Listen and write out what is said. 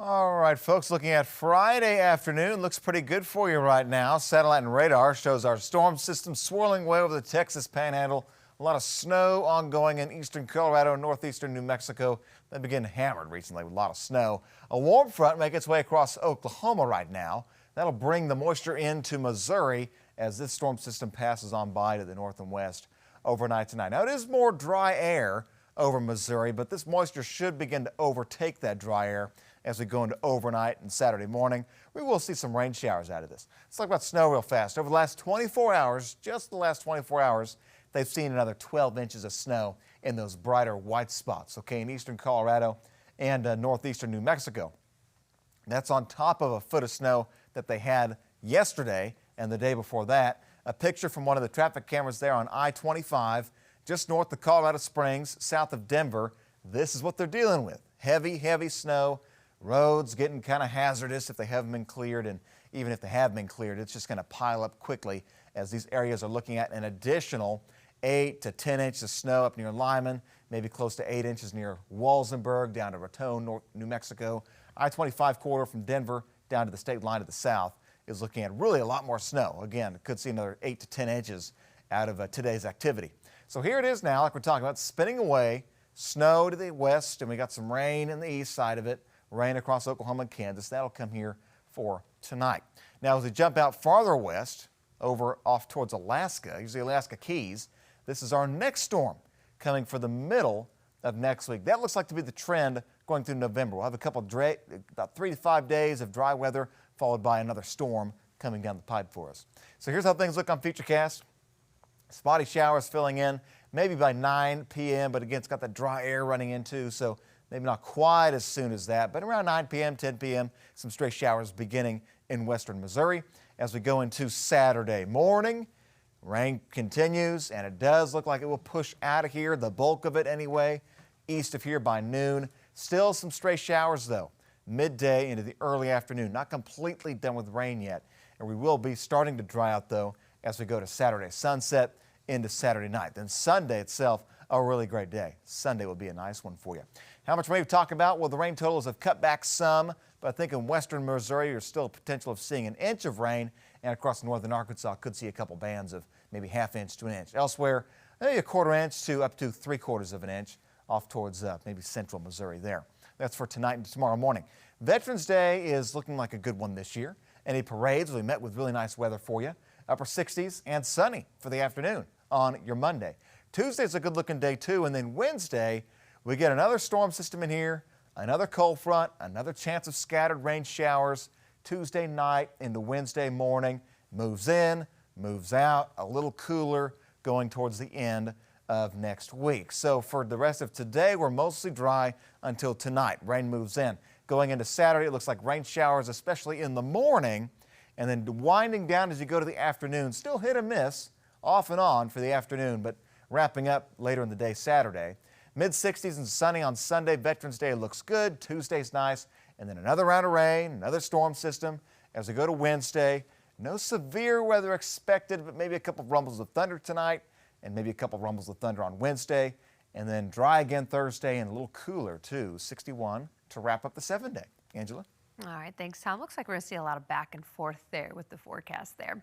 All right, folks, looking at Friday afternoon. Looks pretty good for you right now. Satellite and radar shows our storm system swirling way over the Texas Panhandle. A lot of snow ongoing in eastern Colorado and northeastern New Mexico. They've been hammered recently with a lot of snow. A warm front making its way across Oklahoma right now. That'll bring the moisture into Missouri as this storm system passes on by to the north and west overnight tonight. Now, it is more dry air over Missouri, but this moisture should begin to overtake that dry air as we go into overnight and Saturday morning. We will see some rain showers out of this. Let's talk about snow real fast. Over the last 24 hours, just the last 24 hours, they've seen another 12 inches of snow in those brighter white spots, okay, in eastern Colorado and northeastern New Mexico. That's on top of a foot of snow that they had yesterday and the day before that. A picture from one of the traffic cameras there on I-25, just north of Colorado Springs, south of Denver. This is what they're dealing with. Heavy, heavy snow. Roads getting kind of hazardous if they haven't been cleared, and even if they have been cleared, it's just going to pile up quickly as these areas are looking at an additional 8 to 10 inches of snow up near Lyman, maybe close to 8 inches near Walsenburg, down to Raton, New Mexico. I-25 corridor from Denver down to the state line to the south is looking at really a lot more snow. Again, could see another 8 to 10 inches out of today's activity. So here it is now, like we're talking about, spinning away, snow to the west, and we got some rain in the east side of it. Rain across Oklahoma and Kansas. That'll come here for tonight. Now, as we jump out farther west, over off towards Alaska, usually Alaska Keys, this is our next storm coming for the middle of next week. That looks like to be the trend going through November. We'll have a couple about 3 to 5 days of dry weather, followed by another storm coming down the pipe for us. So here's how things look on Futurecast. Spotty showers filling in, maybe by 9 p.m., but again, it's got that dry air running in too, so maybe not quite as soon as that, but around 9 p.m., 10 p.m., some stray showers beginning in western Missouri. As we go into Saturday morning, rain continues, and it does look like it will push out of here, the bulk of it anyway, east of here by noon. Still some stray showers, though, midday into the early afternoon. Not completely done with rain yet, and we will be starting to dry out, though, as we go to Saturday sunset into Saturday night. Then Sunday itself, a really great day. Sunday will be a nice one for you. How much rain we talk about? Well, the rain totals have cut back some, but I think in western Missouri, there's still a potential of seeing an inch of rain, and across northern Arkansas, could see a couple bands of maybe ½ inch to an inch. Elsewhere, maybe a ½ inch to up to 3/4 of an inch off towards maybe central Missouri there. That's for tonight and tomorrow morning. Veterans Day is looking like a good one this year. Any parades? We met with really nice weather for you. Upper 60s and sunny for the afternoon on your Monday. Tuesday's a good looking day too, and then Wednesday, we get another storm system in here, another cold front, another chance of scattered rain showers. Tuesday night into Wednesday morning, moves in, moves out, a little cooler going towards the end of next week. So for the rest of today, we're mostly dry until tonight. Rain moves in. Going into Saturday, it looks like rain showers, especially in the morning, and then winding down as you go to the afternoon. Still hit and miss off and on for the afternoon, but wrapping up later in the day Saturday. Mid-60s and sunny on Sunday. Veterans Day looks good. Tuesday's nice. And then another round of rain, another storm system as we go to Wednesday. No severe weather expected, but maybe a couple of rumbles of thunder tonight and maybe a couple of rumbles of thunder on Wednesday. And then dry again Thursday and a little cooler too, 61 to wrap up the 7-day. Angela? All right, thanks, Tom. Looks like we're going to see a lot of back and forth there with the forecast there.